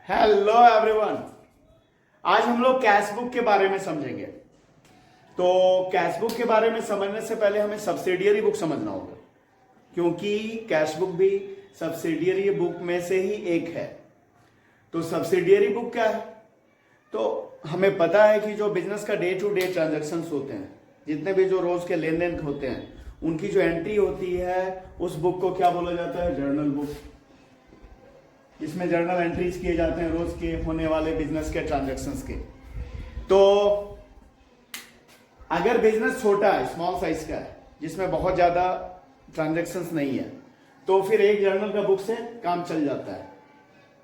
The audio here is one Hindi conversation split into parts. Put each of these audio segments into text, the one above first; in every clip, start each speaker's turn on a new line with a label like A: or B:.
A: Hello everyone. आज हम लोग कैश बुक के बारे में समझेंगे। तो कैश बुक के बारे में समझने से पहले हमें सब्सिडियरी बुक समझना होगा, क्योंकि कैश बुक भी सब्सिडियरी बुक में से ही एक है। तो सब्सिडियरी बुक क्या है? तो हमें पता है कि जो बिजनेस का डे टू डे ट्रांजेक्शन होते हैं, जितने भी जो रोज के लेन देन होते हैं, उनकी जो एंट्री होती है उस बुक को क्या बोला जाता है? Journal book. इसमें जर्नल एंट्रीज किए जाते हैं रोज के होने वाले बिजनेस के ट्रांजैक्शंस के। तो अगर बिजनेस छोटा है, स्मॉल साइज का है, जिसमें बहुत ज्यादा ट्रांजैक्शंस नहीं है, तो फिर एक जर्नल का बुक से काम चल जाता है।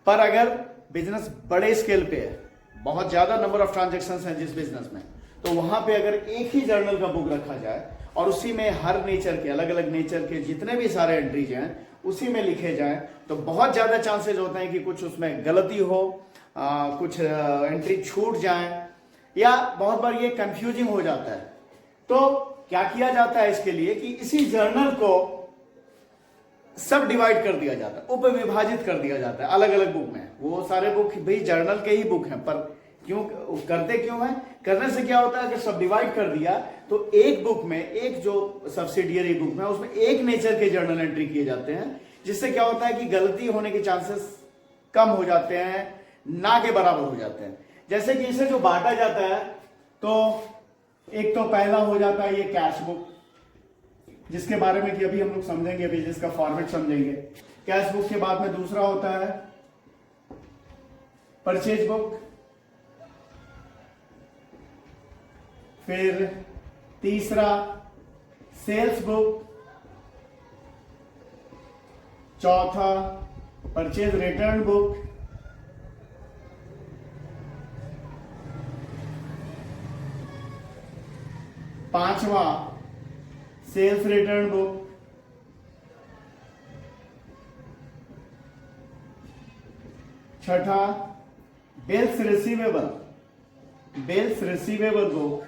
A: पर अगर बिजनेस बड़े स्केल पे है, बहुत ज्यादा नंबर ऑफ ट्रांजैक्शंस हैं जिस बिजनेस में, तो वहां पे अगर एक ही जर्नल का बुक रखा जाए और उसी में हर नेचर के, अलग अलग नेचर के जितने भी सारे एंट्रीज हैं उसी में लिखे जाएं, तो बहुत ज्यादा चांसेस होते हैं कि कुछ उसमें गलती हो, कुछ एंट्री छूट जाए, या बहुत बार ये कंफ्यूजिंग हो जाता है। तो क्या किया जाता है इसके लिए कि इसी जर्नल को सब डिवाइड कर दिया जाता है, उप विभाजित कर दिया जाता है अलग अलग बुक में। वो सारे बुक भी जर्नल के ही बुक हैं, पर क्यों करते क्यों है? करने से क्या होता है, अगर सब डिवाइड कर दिया तो एक बुक में, एक जो सब्सिडियरी बुक में, उसमें एक नेचर के जर्नल एंट्री किए जाते हैं, जिससे क्या होता है कि गलती होने के चांसेस कम हो जाते हैं, ना के बराबर हो जाते हैं। जैसे कि इसे जो बांटा जाता है, तो एक तो पहला हो जाता है ये कैश बुक, जिसके बारे में कि अभी हम लोग समझेंगे, अभी जिसका फॉर्मेट समझेंगे। कैश बुक के बाद में दूसरा होता है परचेज बुक, फिर तीसरा सेल्स बुक, चौथा परचेज रिटर्न बुक, पांचवा सेल्स रिटर्न बुक, छठा बिल्स रिसीवेबल बुक,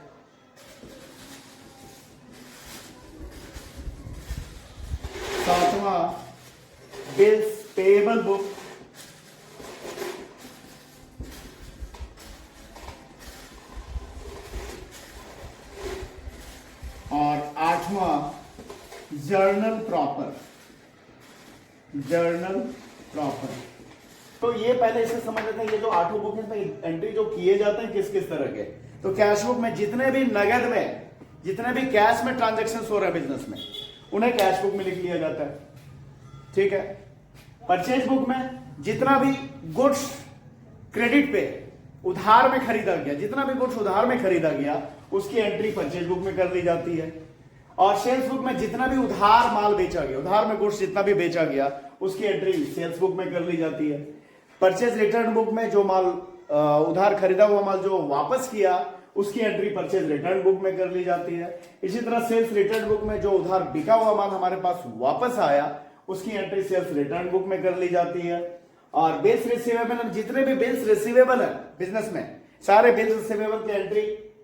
A: सातवां बिल्स पेएबल बुक, और आठवां जर्नल प्रॉपर। तो ये पहले इसे समझ लेते हैं, ये जो आठों बुक है एंट्री जो किए जाते हैं किस किस तरह के। तो कैश बुक में जितने भी नगद में, जितने भी कैश में ट्रांजेक्शन हो रहे हैं बिजनेस में, उन्हें कैश बुक में लिख लिया जाता है, ठीक है। परचेज बुक में जितना भी गुड्स क्रेडिट पे उधार में खरीदा गया, जितना भी गुड्स उधार में खरीदा गया, उसकी एंट्री परचेज बुक में कर ली जाती है। और सेल्स बुक में जितना भी उधार माल बेचा गया, उधार में गुड्स जितना भी बेचा गया, उसकी एंट्री सेल्स बुक में कर ली जाती है। परचेज रिटर्न बुक में जो माल उधार खरीदा हुआ माल जो वापस किया, उसकी एंट्री परचेज रिटर्न बुक में कर ली जाती है। इसी तरह सेल्स रिटर्न बुक में जो उधार बिका हुआ माल हमारे पास वापस आया, उसकी एंट्री सेल्स रिटर्न बुक में कर ली जाती है। और बिल्स रिसीवेबल, जितने भी बिल्स रिसीवेबल है बिजनेस में, सारे बिल्स रिसीवेबल की एंट्री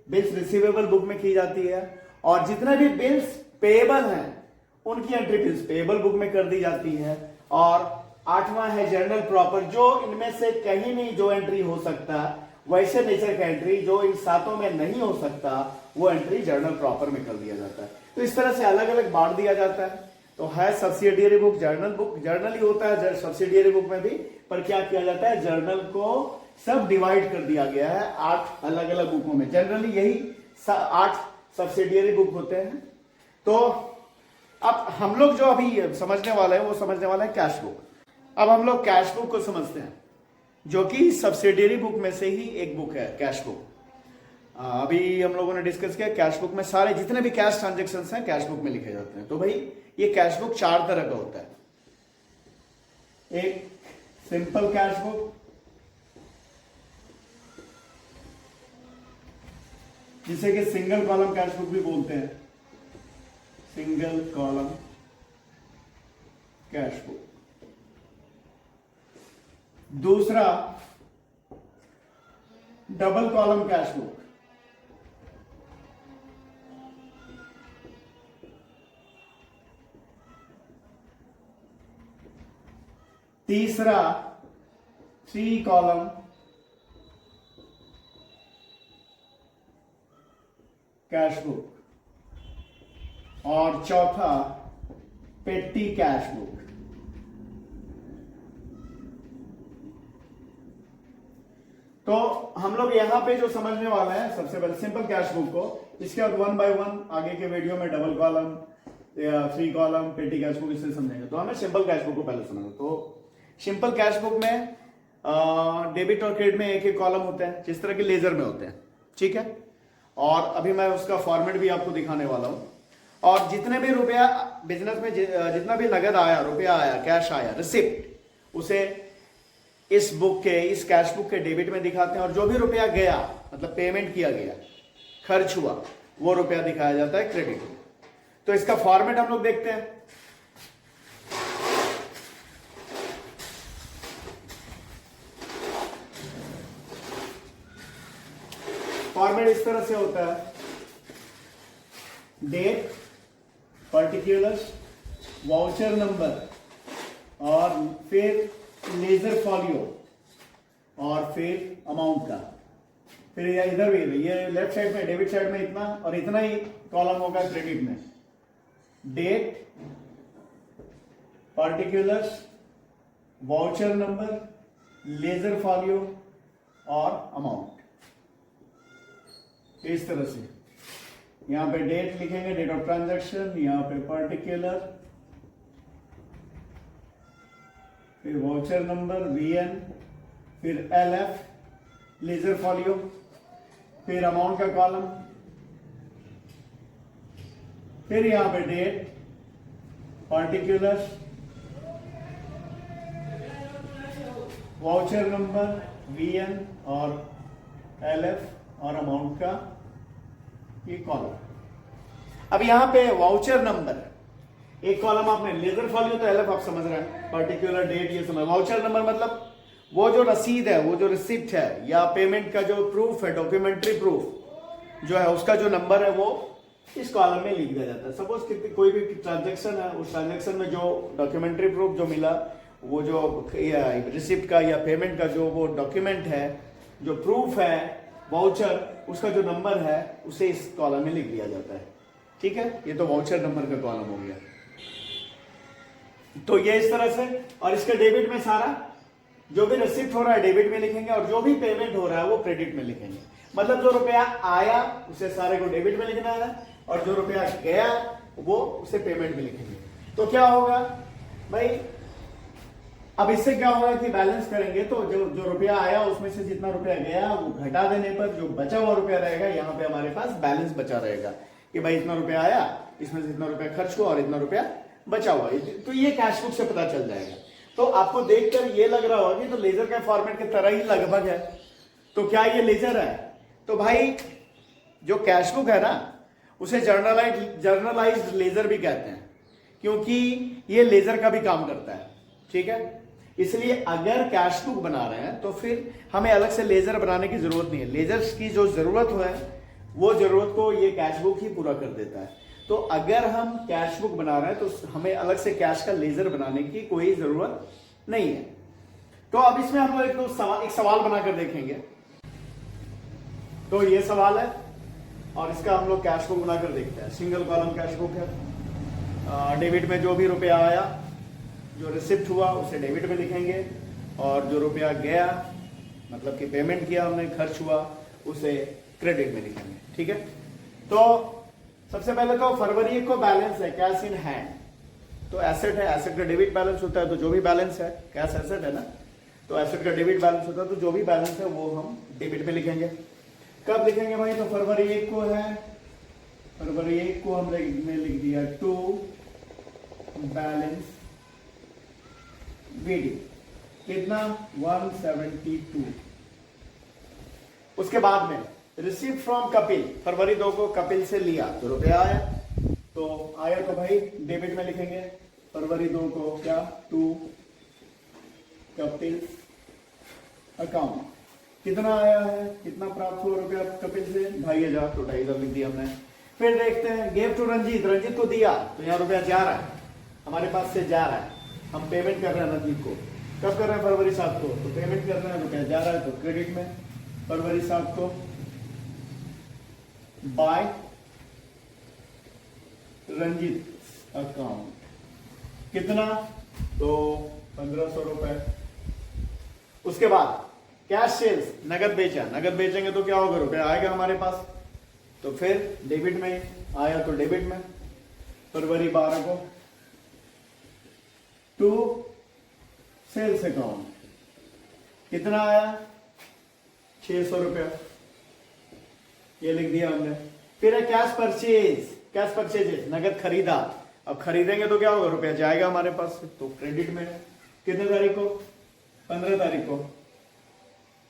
A: बिल्स रिसीवेबल बुक में की जाती है। और जितने भी बिल्स पेएबल हैं, उनकी एंट्री बिल्स पेएबल बुक में कर दी जाती है। और आठवां है जर्नल प्रॉपर, जो इनमें से कहीं नहीं जो एंट्री हो सकता, वैसे नेचर का एंट्री जो इन सातों में नहीं हो सकता, वो एंट्री जर्नल प्रॉपर में कर दिया जाता है। तो इस तरह से अलग अलग बांट दिया जाता है। तो है सब्सिडियरी बुक, जर्नल ही होता है सब्सिडियरी बुक में भी, पर क्या किया जाता है, जर्नल को सब डिवाइड कर दिया गया है 8 अलग अलग बुकों में। जनरली यही 8 सब्सिडियरी बुक होते हैं। तो अब हम लोग जो अभी समझने वाले हैं, वो समझने वाले हैं कैश बुक। अब हम लोग कैश बुक को समझते हैं, जो कि सब्सिडियरी बुक में से ही एक बुक है कैश बुक। अभी हम लोगों ने डिस्कस किया कैश बुक में सारे जितने भी कैश ट्रांजेक्शन हैं कैश बुक में लिखे जाते हैं। तो भाई ये कैश बुक 4 तरह का होता है। एक सिंपल कैश बुक, जिसे कि सिंगल कॉलम कैश बुक भी बोलते हैं, सिंगल कॉलम कैश बुक। दूसरा डबल कॉलम कैश बुक, तीसरा 3 कॉलम कैश बुक और चौथा पेटी कैश बुक। तो हम लोग यहां पे जो समझने वाले हैं सबसे पहले सिंपल कैश बुक को, इसके बाद 1 बाय 1 आगे के वीडियो में डबल कॉलम या 3 कॉलम पेटी कैश बुक इससे समझेंगे। तो हमें सिंपल कैश बुक को पहले समझना। तो सिंपल कैश बुक में डेबिट और क्रेडिट में एक एक कॉलम होते हैं, जिस तरह के लेजर में होते हैं, ठीक है। और अभी मैं उसका फॉर्मेट भी आपको दिखाने वाला हूं। और जितने भी रुपया बिजनेस में जितना भी नगद आया, रुपया आया, कैश आया, रिसिप्ट, उसे इस बुक के, इस कैश बुक के डेबिट में दिखाते हैं। और जो भी रुपया गया, मतलब पेमेंट किया गया, खर्च हुआ, वो रुपया दिखाया जाता है क्रेडिट में। तो इसका फॉर्मेट हम लोग देखते हैं। फॉर्मेट इस तरह से होता है, डेट, पर्टिकुलर्स, वाउचर नंबर और फिर लेजर फॉलियो और फिर अमाउंट का। फिर इधर भी ये लेफ्ट साइड में, डेबिट साइड में इतना और इतना ही कॉलम होगा क्रेडिट में, date, particulars, voucher number, ledger folio और अमाउंट। इस तरह से यहां पे डेट लिखेंगे, डेट ऑफ ट्रांजैक्शन, यहां पे पर्टिकुलर, फिर वाउचर नंबर VN, फिर LF, लेजर फॉलियो, फिर अमाउंट का कॉलम, फिर यहां पे date, particular, voucher number VN और LF और अमाउंट का ये कॉलम। अब यहां पे वाउचर नंबर, एक कॉलम आपने, लेजर फॉलियो तो LF आप समझ रहे हैं, पर्टिकुलर, डेट ये समझ। वाउचर नंबर मतलब वो जो रसीद है, वो जो रिसिप्ट है या पेमेंट का जो प्रूफ है, डॉक्यूमेंट्री प्रूफ जो है, उसका जो नंबर है वो इस कॉलम में लिख दिया जाता है। सपोज कोई भी ट्रांजैक्शन है, उस ट्रांजैक्शन में जो डॉक्यूमेंट्री प्रूफ जो मिला, वो जो रिसिप्ट का या पेमेंट का जो वो डॉक्यूमेंट है, जो प्रूफ है, वाउचर, उसका जो नंबर है, उसे इस कॉलम में लिख दिया जाता है, ठीक है। ये तो वाउचर नंबर का कॉलम हो गया। तो ये इस तरह से। और इसके डेबिट में सारा जो भी रिसिप्ट हो रहा है डेबिट में लिखेंगे और जो भी पेमेंट हो रहा है वो क्रेडिट में लिखेंगे। मतलब जो रुपया आया उसे सारे को डेबिट में लिखना है और जो रुपया गया वो उसे पेमेंट में लिखेंगे। तो क्या होगा भाई, अब इससे क्या होगा कि बैलेंस करेंगे तो जो रुपया आया उसमें से जितना रुपया गया वो घटा देने पर जो बचा हुआ रुपया रहेगा, यहाँ पे हमारे पास बैलेंस बचा रहेगा कि भाई इतना रुपया आया, इसमें से इतना रुपया खर्च हुआ और इतना रुपया बचा हुआ। तो ये कैश बुक से पता चल जाएगा। तो आपको देखकर ये लग रहा होगा कि तो लेजर का फॉर्मेट की तरह ही लगभग है। तो क्या ये लेजर है? तो भाई जो कैश बुक है ना, उसे जर्नलाइज्ड लेजर भी कहते हैं, क्योंकि ये लेजर का भी काम करता है, ठीक है। इसलिए अगर कैश बुक बना रहे हैं तो फिर हमें अलग से लेजर बनाने की जरूरत नहीं है। लेजर की जो जरूरत है वो जरूरत को ये कैश बुक ही पूरा कर देता है। तो अगर हम कैश बुक बना रहे हैं तो हमें अलग से कैश का लेजर बनाने की कोई जरूरत नहीं है। तो अब इसमें हम लोग एक सवाल बनाकर देखेंगे। तो ये सवाल है और इसका हम लोग कैश बुक बनाकर देखते हैं। सिंगल कॉलम कैश बुक है। डेबिट में जो भी रुपया आया, जो रिसिप्ट हुआ उसे डेबिट में लिखेंगे और जो रुपया गया मतलब कि पेमेंट किया हमने, खर्च हुआ, उसे क्रेडिट में लिखेंगे, ठीक है। तो सबसे पहले तो फरवरी को बैलेंस है कैश इन हैंड, तो एसेट है, एसेट का डेबिट बैलेंस होता है। तो जो भी बैलेंस है, कैश एसेट है ना, तो एसेट का डेबिट बैलेंस होता है, तो जो भी बैलेंस है वो हम डेबिट में लिखेंगे। कब लिखेंगे भाई? तो फरवरी 1 को है, फरवरी 1 को हमने लिख दिया टू बैलेंस बीडी, कितना 172। उसके बाद में रिसीव फ्रॉम कपिल, फरवरी 2 को कपिल से लिया तो रुपया आया, तो आया तो भाई डेबिट में लिखेंगे। फरवरी 2 को क्या, टू कपिल अकाउंट, कितना आया है, कितना प्राप्त हुआ रुपया कपिल से, 2500, तो 2500 लिख दिया हमने। फिर देखते हैं गेव टू रंजीत, रंजीत को दिया तो यहाँ रुपया जा रहा है, हमारे पास से जा रहा है, हम पेमेंट कर रहे हैं रंजीत को, कब कर रहे हैं? फरवरी 7 को। तो पेमेंट कर रहे हैं, रुपया जा रहा है तो क्रेडिट में। फरवरी 7 को बाय रंजीत अकाउंट, कितना? तो 1500 रुपए। उसके बाद कैश सेल्स, नगद बेचा, नगद बेचेंगे तो क्या होगा? रुपया आएगा हमारे पास, तो फिर डेबिट में आया तो डेबिट में। फरवरी 12 को टू सेल्स अकाउंट, कितना आया? 600 रुपया, ये लिख दिया हमने। फिर है कैश परचेज, कैश परचेजेस, नगद खरीदा। अब खरीदेंगे तो क्या होगा? रुपया जाएगा हमारे पास, तो क्रेडिट में। कितने तारीख को? 15 तारीख को,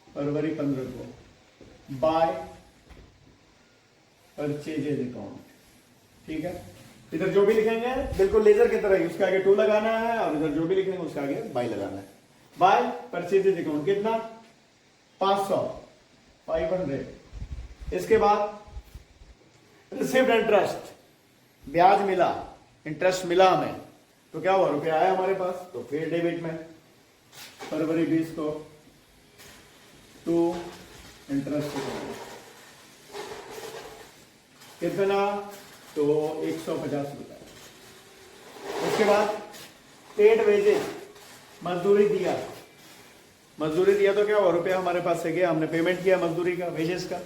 A: फरवरी 15 को बाय परचेजेज अकाउंट, ठीक है। इधर जो भी लिखेंगे बिल्कुल लेजर की तरह ही, उसके आगे टू लगाना है, और इधर जो भी लिखेंगे उसके आगे बाय लगाना है। बाय परचेजेज अकाउंट, कितना? 500, 500। इसके बाद रिसीव्ड इंटरेस्ट, ब्याज मिला, इंटरेस्ट मिला हमें, तो क्या हुआ? रुपया आया हमारे पास, तो फिर डेबिट में। फरवरी 20 को टू इंटरेस्ट अकाउंट, कितना? तो 150 रुपए। उसके बाद पेड वेजेस, मजदूरी दिया, मजदूरी दिया तो क्या हुआ? रुपया हमारे पास से गया, हमने पेमेंट किया मजदूरी का, वेजेस का,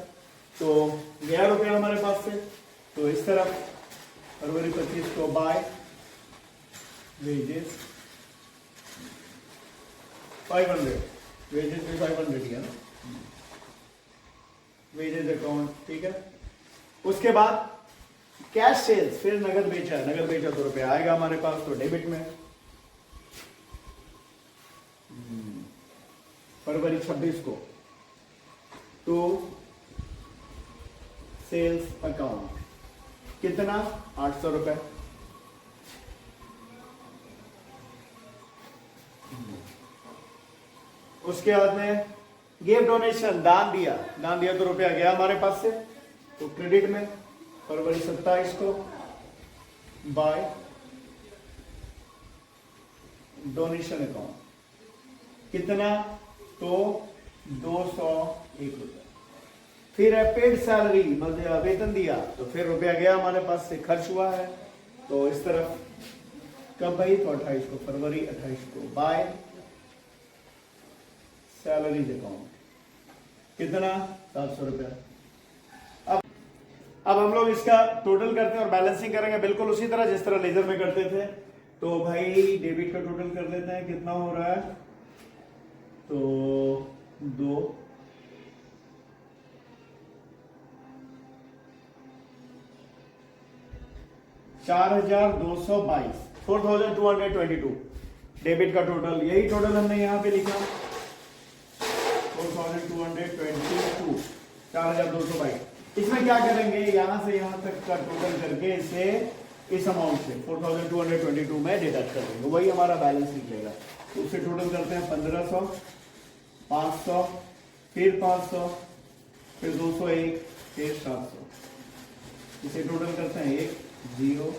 A: तो गया रुपया हमारे पास से। तो इस तरफ फरवरी 25 को बाय वेजेस 500, वेजेस भी 500 ही है ना, वेजेस अकाउंट, ठीक है। उसके बाद कैश सेल्स, फिर नगद बेचा, नगद बेचा तो रुपया आएगा हमारे पास, तो डेबिट में। फरवरी 26 को टू सेल्स अकाउंट, कितना? 800 रुपए। उसके बाद में गिव डोनेशन, दान दिया, दान दिया तो रुपया गया हमारे पास से, तो क्रेडिट में। फरवरी 27 को बाय डोनेशन अकाउंट, कितना? तो 201 रुपए। फिर है पेड सैलरी, मतलब वेतन दिया, तो फिर रुपया गया हमारे पास से, खर्च हुआ है, तो इस तरफ। कब भाई? तो 28 को, फरवरी 28 को बाय सैलरीज अकाउंट, कितना? 700 रुपया। अब हम लोग इसका टोटल करते हैं और बैलेंसिंग करेंगे बिल्कुल उसी तरह जिस तरह लेजर में करते थे। तो भाई डेबिट का टोटल कर लेते हैं, कितना हो रहा है? तो 2, 4222, 4222 डेबिट का टोटल। यही टोटल हमने यहां पे लिखा, 4222, 4222। इसमें क्या करेंगे? यहां से यहां तक का टोटल करके इसे इस अमाउंट से 4222 में डिडक्ट कर देंगे, वही हमारा बैलेंस निकलेगा। तो उसे टोटल करते हैं 1500, 500, फिर 500, फिर 201, फिर 700। इसे टोटल करते हैं 1, 0,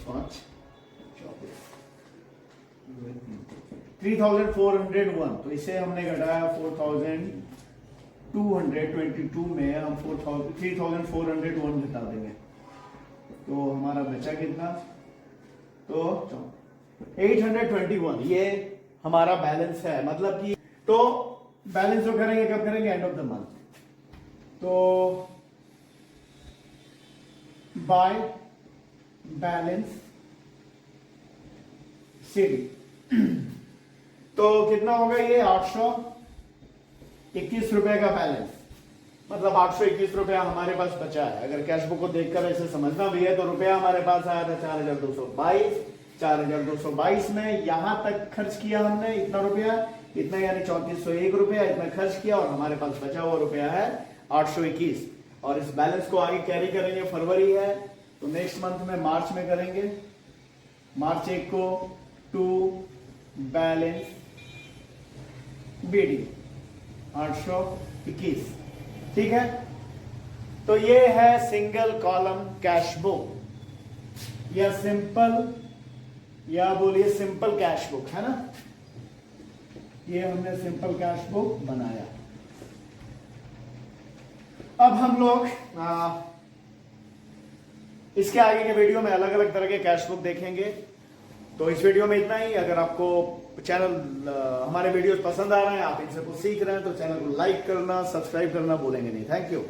A: 5, 3401। तो इसे हमने घटाया 4222 में हम 3401 घटा देंगे, तो हमारा बचा कितना? तो 821। ये हमारा बैलेंस है, मतलब कि तो बैलेंस जो करेंगे कब करेंगे? End of the month. तो बाय बैलेंस शीट तो कितना होगा ये? 821 रुपए का बैलेंस, मतलब 821 रुपया हमारे पास बचा है। अगर कैश बुक को देखकर ऐसे समझना भी है तो रुपया हमारे पास आया था 4222। 4222 में यहां तक खर्च किया हमने इतना रुपया, इतना यानी 3401 रुपया इतना खर्च किया, और हमारे पास बचा हुआ रुपया है 821। और इस बैलेंस को आगे कैरी करेंगे। फरवरी है तो नेक्स्ट मंथ में मार्च में करेंगे। मार्च 1 को टू बैलेंस बीडी 821, ठीक है। तो ये है सिंगल कॉलम कैश बुक या सिंपल, या बोलिए सिंपल कैश बुक, है ना। ये हमने सिंपल कैश बुक बनाया। अब हम लोग इसके आगे के वीडियो में अलग अलग तरह के कैश बुक देखेंगे। तो इस वीडियो में इतना ही। अगर आपको चैनल हमारे वीडियोस पसंद आ रहे हैं, आप इनसे कुछ सीख रहे हैं, तो चैनल को लाइक करना, सब्सक्राइब करना भूलेंगे नहीं। Thank you.